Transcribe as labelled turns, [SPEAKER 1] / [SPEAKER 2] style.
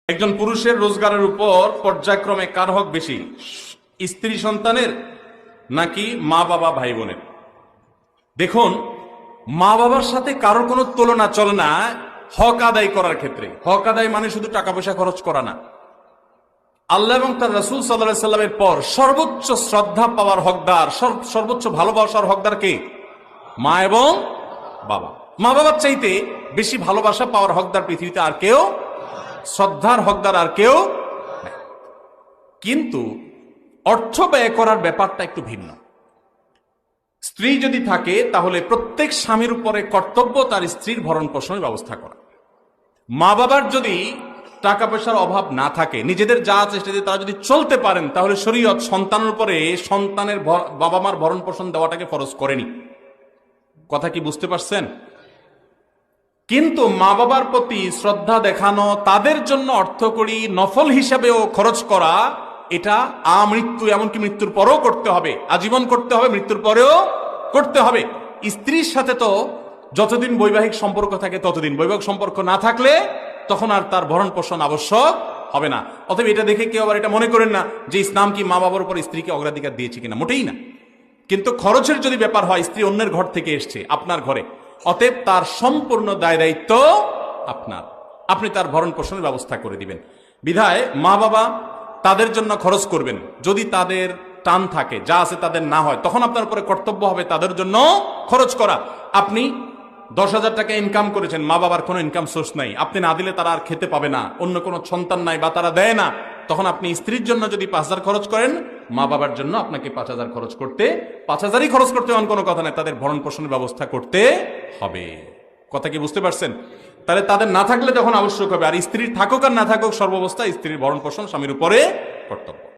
[SPEAKER 1] একজন পুরুষের রোজগারের উপর পর্যায়ক্রমে কার হক বেশি, স্ত্রী সন্তানের নাকি মা বাবা ভাই বোনের? দেখুন, মা বাবার সাথে কারোর কোনো তুলনা চলে না হক আদায় করার ক্ষেত্রে। হক আদায় মানে শুধু টাকা পয়সা খরচ করা না। আল্লাহ এবং তার রাসূল সাল্লাল্লাহু আলাইহি সাল্লামের পর সর্বোচ্চ শ্রদ্ধা পাওয়ার হকদার, সর্বোচ্চ ভালোবাসার হকদার কে? মা এবং বাবা। মা বাবার চাইতে বেশি ভালোবাসা পাওয়ার হকদার পৃথিবীতে আর কেউ, শ্রদ্ধার হকদার আর কেউ নাই। কিন্তু অর্থ ব্যয় করার ব্যাপারটা একটু ভিন্ন। স্ত্রী যদি থাকে তাহলে প্রত্যেক স্বামীর উপরে কর্তব্য তার স্ত্রীর ভরণ পোষণের ব্যবস্থা করা। মা বাবার যদি টাকা পয়সার অভাব না থাকে, নিজেদের যা চেষ্টা দিয়ে তারা যদি চলতে পারেন, তাহলে শরীয়ত সন্তানের উপরে সন্তানের বাবা মার ভরণ পোষণ দেওয়াটাকে ফরজ করেনি। কথা কি বুঝতে পারছেন? কিন্তু মা বাবার প্রতি শ্রদ্ধা দেখানো, তাদের জন্য অর্থকড়ি নফল হিসাবেও খরচ করা, এটা আমৃত্যু, এমনকি মৃত্যুর পরেও করতে হবে, আজীবন করতে হবে, মৃত্যুর পরেও করতে হবে। স্ত্রীর সাথে তো যতদিন বৈবাহিক সম্পর্ক থাকে ততদিন, বৈবাহিক সম্পর্ক না থাকলে তখন আর তার ভরণ পোষণ আবশ্যক হবে না। অতএব এটা দেখে কেউ আবার এটা মনে করেন না যে ইসলাম কি মা বাবার উপর স্ত্রীকে অগ্রাধিকার দিয়েছে কিনা, মোটেই না। কিন্তু খরচের যদি ব্যাপার হয়, স্ত্রী অন্যের ঘর থেকে এসছে আপনার ঘরে, অতএব তার সম্পূর্ণ দায় দায়িত্ব আপনার, আপনি তার ভরণ পোষণের ব্যবস্থা করে দিবেন। বিধায় মা বাবা তাদের জন্য খরচ করবেন। যদি তাদের টান থাকে, যা আছে তাদের না হয়, তখন আপনার উপরে কর্তব্য হবে তাদের জন্য খরচ করা। আপনি 10,000 টাকা ইনকাম করেছেন, মা বাবার কোনো ইনকাম সোর্স নাই, আপনি না দিলে তারা আর খেতে পাবে না, অন্য কোনো সন্তান নাই বা তারা দেয় না, তখন আপনি স্ত্রীর জন্য যদি 5,000 খরচ করেন, মা বাবার জন্য আপনাকে 5,000 খরচ করতে, 5,000ই খরচ করতে এমন কোনো কথা নেই, তাদের ভরণ পোষণের ব্যবস্থা করতে হবে। কথা কি বুঝতে পারছেন? তাহলে তাদের না থাকলে তখন আবশ্যক হবে, আর স্ত্রীর থাকুক আর না থাকুক, সর্বাবস্থায় স্ত্রীর ভরণ পোষণ স্বামীর উপরে কর্তব্য।